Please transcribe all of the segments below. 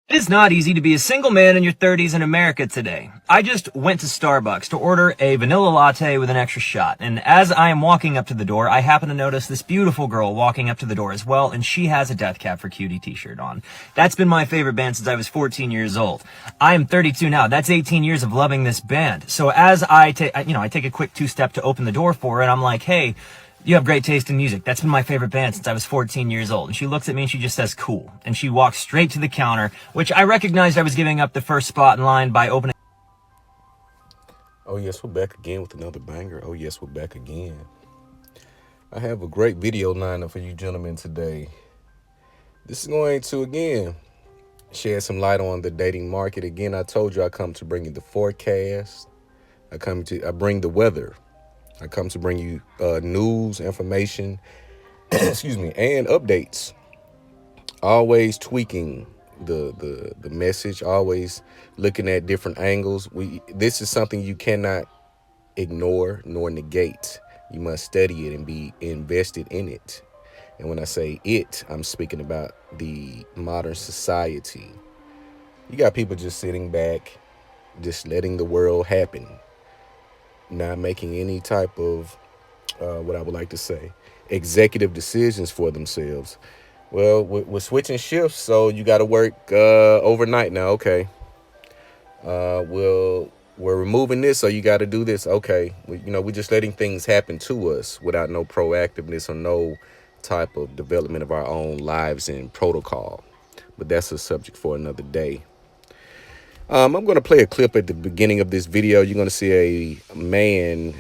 It is not easy to be a single man in your 30s in America today. I just went to Starbucks to order a vanilla latte with an extra shot, and as I am walking up to the door, I happen to notice this beautiful girl walking up to the door as well, and she has a Death Cab for Cutie t-shirt on. That's been my favorite band since I was 14 years old. I am 32 now. That's 18 years of loving this band. So as I take a quick two-step to open the door for her, and I'm like, hey, you have great taste in music. That's been my favorite band since I was 14 years old. And she looks at me and she just says, cool. And she walks straight to the counter, which I recognized I was giving up the first spot in line by opening. Oh, yes, we're back again with another banger. Oh, yes, we're back again. I have a great video lineup for you gentlemen today. This is going to, again, shed some light on the dating market. Again, I told you I come to bring you the forecast. I bring the weather. I come to bring you news, information, excuse me, and updates. Always tweaking the message, always looking at different angles. This is something you cannot ignore nor negate. You must study it and be invested in it. And when I say it, I'm speaking about the modern society. You got people just sitting back, just letting the world happen, not making any type of, what I would like to say, executive decisions for themselves. Well, we're switching shifts, so you got to work overnight now. Okay. We're removing this, so you got to do this. Okay. We're just letting things happen to us without no proactiveness or no type of development of our own lives and protocol. But that's a subject for another day. I'm going to play a clip at the beginning of this video. You're going to see a man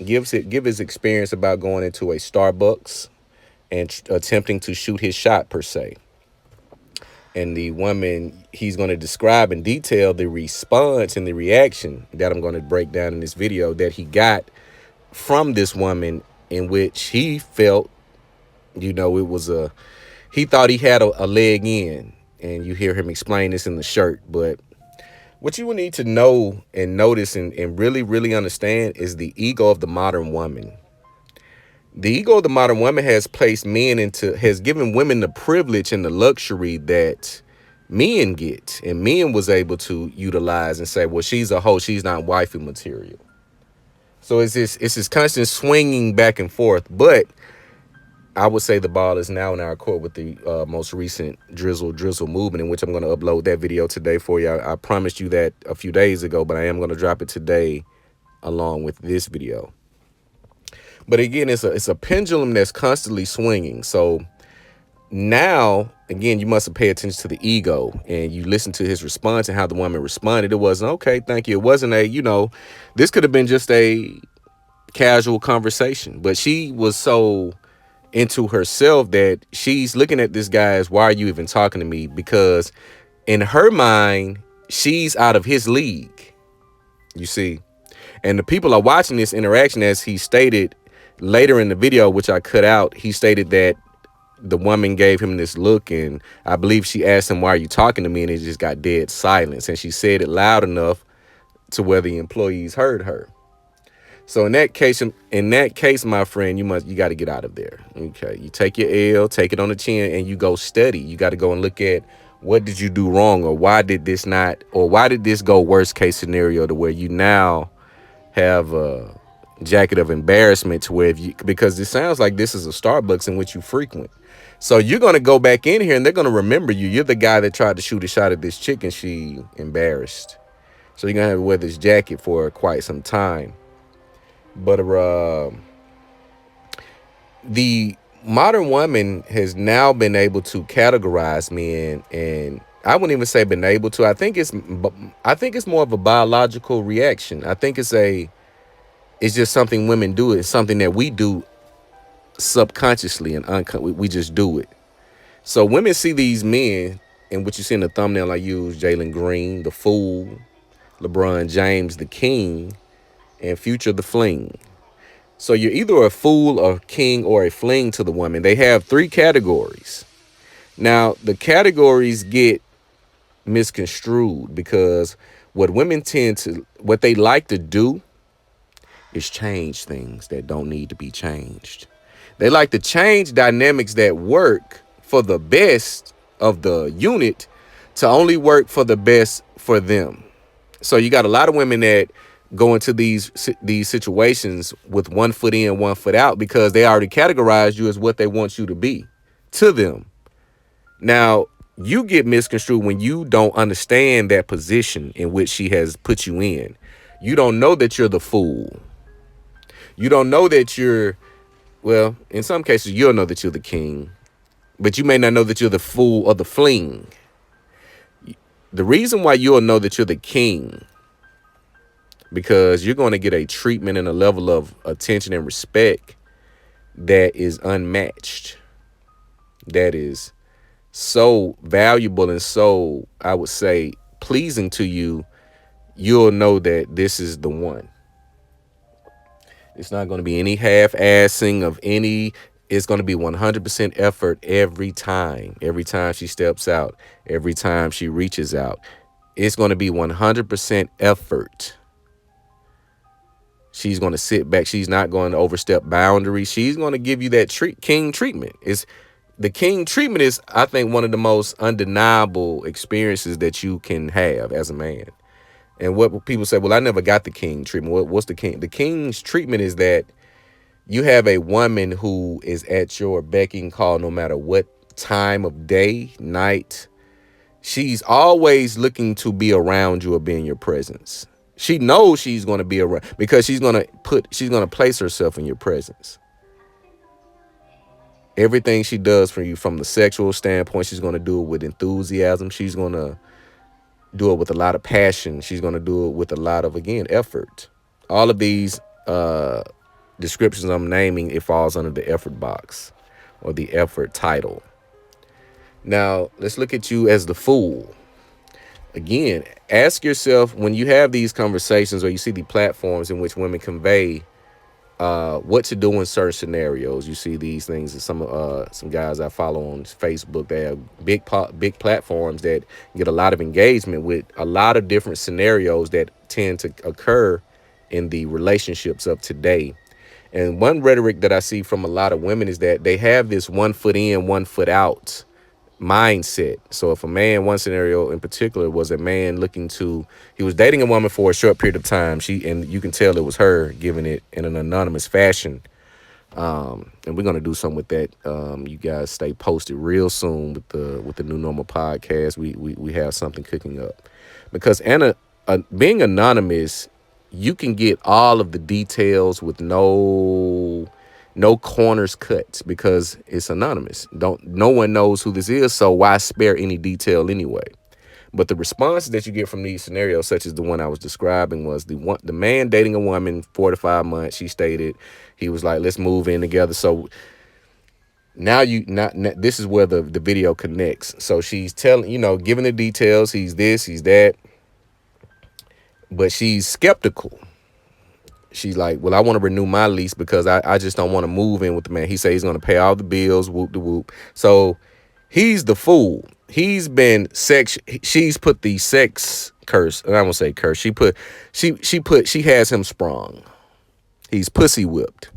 give his experience about going into a Starbucks and attempting to shoot his shot, per se. And the woman, he's going to describe in detail the response and the reaction that I'm going to break down in this video that he got from this woman, in which he felt, he thought he had a leg in. And you hear him explain this in the shirt. But what you will need to know and notice and really, really understand is the ego of the modern woman. The ego of the modern woman has given women the privilege and the luxury that men get. And men was able to utilize and say, well, she's a hoe, she's not wifey material. So it's this constant swinging back and forth. But I would say the ball is now in our court with the most recent drizzle movement, in which I'm going to upload that video today for you. I promised you that a few days ago, but I am going to drop it today along with this video. But again, it's a pendulum that's constantly swinging. So now, again, you must pay attention to the ego, and you listen to his response and how the woman responded. It wasn't, okay, thank you. It wasn't this could have been just a casual conversation, but she was so into herself that she's looking at this guy as, why are you even talking to me? Because in her mind, she's out of his league, you see. And the people are watching this interaction. As he stated later in the video, which I cut out, he stated that the woman gave him this look, and I believe she asked him, why are you talking to me? And it just got dead silence. And she said it loud enough to where the employees heard her. So in that case, my friend, you got to get out of there. Okay. You take your L, take it on the chin, and you go study. You got to go and look at, what did you do wrong? Or why did this go worst case scenario, to where you now have a jacket of embarrassment, to where because it sounds like this is a Starbucks in which you frequent. So you're going to go back in here and they're going to remember you. You're the guy that tried to shoot a shot at this chick and she embarrassed. So you're going to have to wear this jacket for quite some time. But the modern woman has now been able to categorize men, and I wouldn't even say been able to. I think it's more of a biological reaction. I think it's just something women do. It's something that we do subconsciously and we just do it. So women see these men, and what you see in the thumbnail I use, Jalen Green, the Fool, LeBron James, the King, and Future, the Fling. So you're either a fool, a king, or a fling to the woman. They have 3 categories. Now, the categories get misconstrued because what they like to do is change things that don't need to be changed. They like to change dynamics that work for the best of the unit to only work for the best for them. So you got a lot of women that go into these situations with 1 foot in, 1 foot out, because they already categorized you as what they want you to be to them. Now, you get misconstrued when you don't understand that position in which she has put you in. You don't know that you're the fool. You don't know that you're, well, in some cases, you'll know that you're the king, but you may not know that you're the fool or the fling. The reason why you'll know that you're the king, because you're going to get a treatment and a level of attention and respect that is unmatched. That is so valuable and so, I would say, pleasing to you. You'll know that this is the one. It's not going to be any half-assing of any. It's going to be 100% effort every time. Every time she steps out, every time she reaches out, it's going to be 100% effort. She's going to sit back. She's not going to overstep boundaries. She's going to give you that king treatment. The king treatment is, I think, one of the most undeniable experiences that you can have as a man. And what people say, well, I never got the king treatment. What's the king? The king's treatment is that you have a woman who is at your beck and call no matter what time of day, night. She's always looking to be around you or be in your presence. She knows she's going to be around because she's going to place herself in your presence. Everything she does for you from the sexual standpoint, she's going to do it with enthusiasm. She's going to do it with a lot of passion. She's going to do it with a lot of, again, effort. All of these descriptions I'm naming, it falls under the effort box or the effort title. Now, let's look at you as the fool. Again, ask yourself, when you have these conversations or you see the platforms in which women convey what to do in certain scenarios. You see these things, and some guys I follow on Facebook, they have big platforms that get a lot of engagement with a lot of different scenarios that tend to occur in the relationships of today. And one rhetoric that I see from a lot of women is that they have this 1 foot in, 1 foot out mindset. So if a man, one scenario in particular was a man he was dating a woman for a short period of time. And you can tell it was her giving it in an anonymous fashion. And we're going to do something with that. You guys stay posted real soon with the New Normal podcast. We have something cooking up, because being anonymous, you can get all of the details with no corners cut, because it's anonymous. No one knows who this is, so why spare any detail anyway? But the responses that you get from these scenarios, such as the one I was describing, was the man dating a woman 4 to 5 months. She stated he was like, let's move in together. So now this is where the video connects. So she's telling, giving the details. He's this, he's that, but she's skeptical. She's like, well, I want to renew my lease because I just don't want to move in with the man. He said he's going to pay all the bills, whoop de whoop. So he's the fool. She's put the sex curse, and I won't say curse. She has him sprung. He's pussy whipped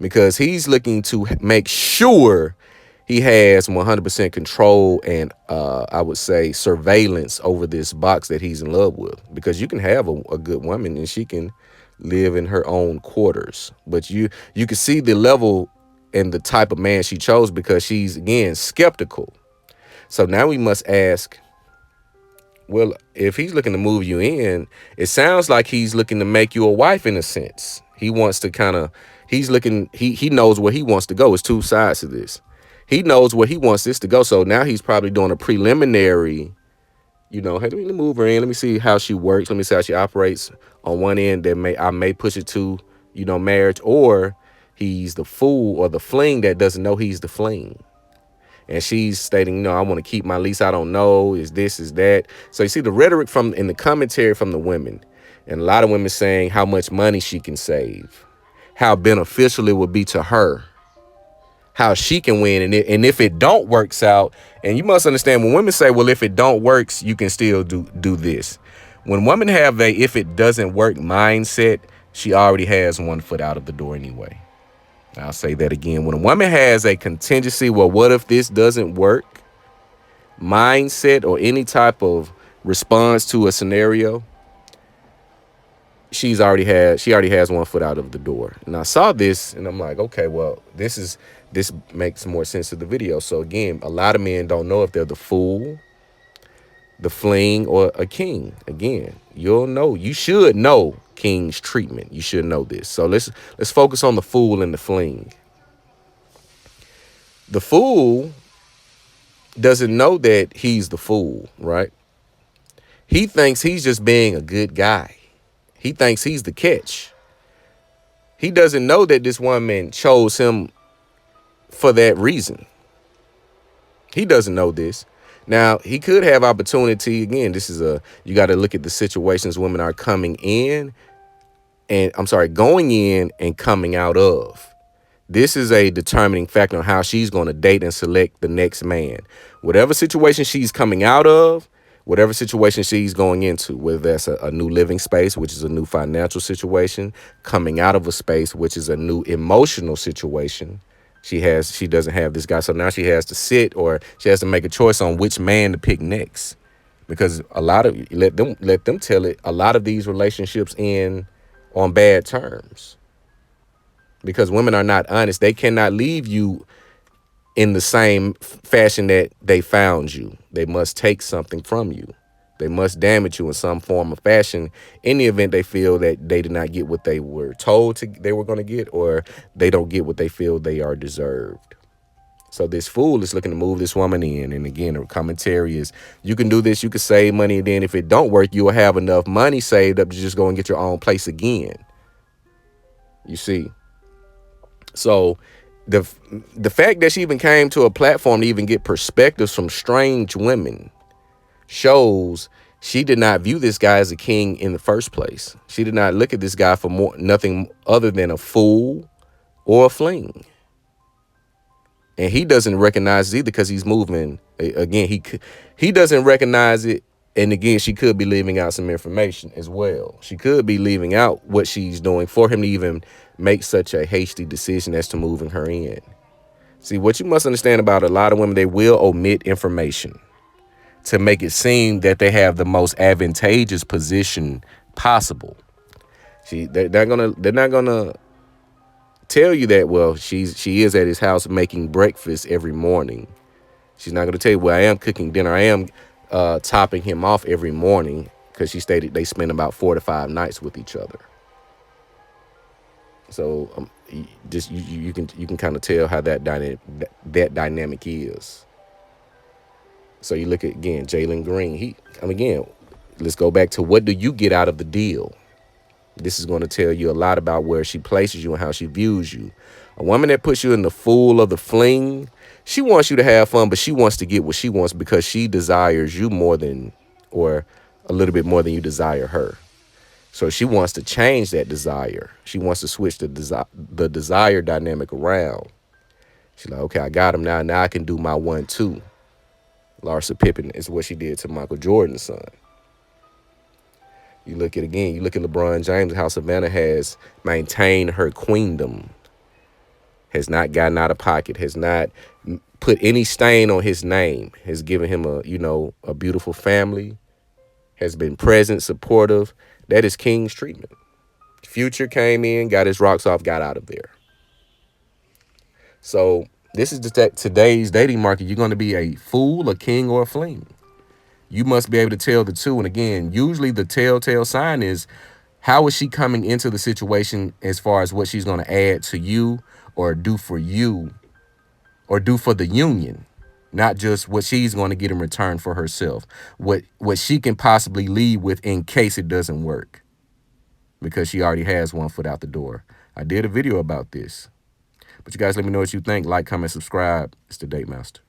because he's looking to make sure he has 100% control and I would say surveillance over this box that he's in love with, because you can have a good woman and she can live in her own quarters, but you can see the level and the type of man she chose, because she's, again, skeptical. So now we must ask, well, if he's looking to move you in, it sounds like he's looking to make you a wife in a sense. He wants to he knows where he wants to go. It's two sides to this. He knows where he wants this to go. So now he's probably doing a preliminary, hey, let me move her in. Let me see how she works. Let me see how she operates on one end. I may push it to, marriage. Or he's the fool or the fling that doesn't know he's the fling. And she's stating, I want to keep my lease. I don't know. Is this, is that? So you see the rhetoric in the commentary from the women, and a lot of women saying how much money she can save, how beneficial it would be to her, how she can win. And if it don't works out, and you must understand, when women say, well, if it don't works, you can still do this. When women have if it doesn't work mindset, she already has 1 foot out of the door anyway. I'll say that again. When a woman has a contingency, well, what if this doesn't work mindset or any type of response to a scenario, she already has one foot out of the door. And I saw this and I'm like, okay, well, this makes more sense to the video. So again, a lot of men don't know if they're the fool, the fling, or a king. Again, you should know king's treatment. You should know this. So let's focus on the fool and the fling. The fool doesn't know that he's the fool, right? He thinks he's just being a good guy. He thinks he's the catch. He doesn't know that this woman chose him for that reason. He doesn't know this. Now, he could have opportunity. Again, you got to look at the situations women are going in and coming out of. This is a determining factor on how she's going to date and select the next man. Whatever situation she's coming out of, whatever situation she's going into, whether that's a new living space, which is a new financial situation, coming out of a space, which is a new emotional situation. She doesn't have this guy. So now she has to sit, or she has to make a choice on which man to pick next. Because let them tell it, a lot of these relationships end on bad terms. Because women are not honest. They cannot leave you in the same fashion that they found you. They must take something from you. They must damage you in some form of fashion in the event they feel that they did not get what they were told they were going to get, or they don't get what they feel they are deserved. So this fool is looking to move this woman in. And again, the commentary is, you can do this, you can save money, and then if it don't work, you'll have enough money saved up to just go and get your own place again. You see? So the fact that she even came to a platform to even get perspectives from strange women shows she did not view this guy as a king in the first place. She did not look at this guy for nothing other than a fool or a fling. And he doesn't recognize it either, because he's moving. Again, he doesn't recognize it. And again, she could be leaving out some information as well. She could be leaving out what she's doing for him to even make such a hasty decision as to moving her in. See, what you must understand about a lot of women, they will omit information to make it seem that they have the most advantageous position possible. They're not gonna tell you that, well, she is at his house making breakfast every morning. She's not gonna tell you, well, I am cooking dinner. I am topping him off every morning, because she stated they spend about 4 to 5 nights with each other. So you can kind of tell how that dynamic is. So you look at, again, Jalen Green. Again, let's go back to, what do you get out of the deal? This is going to tell you a lot about where she places you and how she views you. A woman that puts you in the fool of the fling, she wants you to have fun, but she wants to get what she wants because she desires you more than, or a little bit more than you desire her. So she wants to change that desire. She wants to switch the desire dynamic around. She's like, okay, I got him now. Now I can do my 1-2. Larsa Pippen is what she did to Michael Jordan's son. You look at LeBron James, how Savannah has maintained her queendom, has not gotten out of pocket, has not put any stain on his name, has given him a beautiful family, has been present, supportive. That is king's treatment. Future came in, got his rocks off, got out of there. So this is today's dating market. You're going to be a fool, a king, or a fling. You must be able to tell the two. And again, usually the telltale sign is, how is she coming into the situation as far as what she's going to add to you, or do for you, or do for the union, not just what she's going to get in return for herself, what she can possibly leave with in case it doesn't work, because she already has one foot out the door. I did a video about this. But you guys let me know what you think. Like, comment, subscribe. It's the Date Master.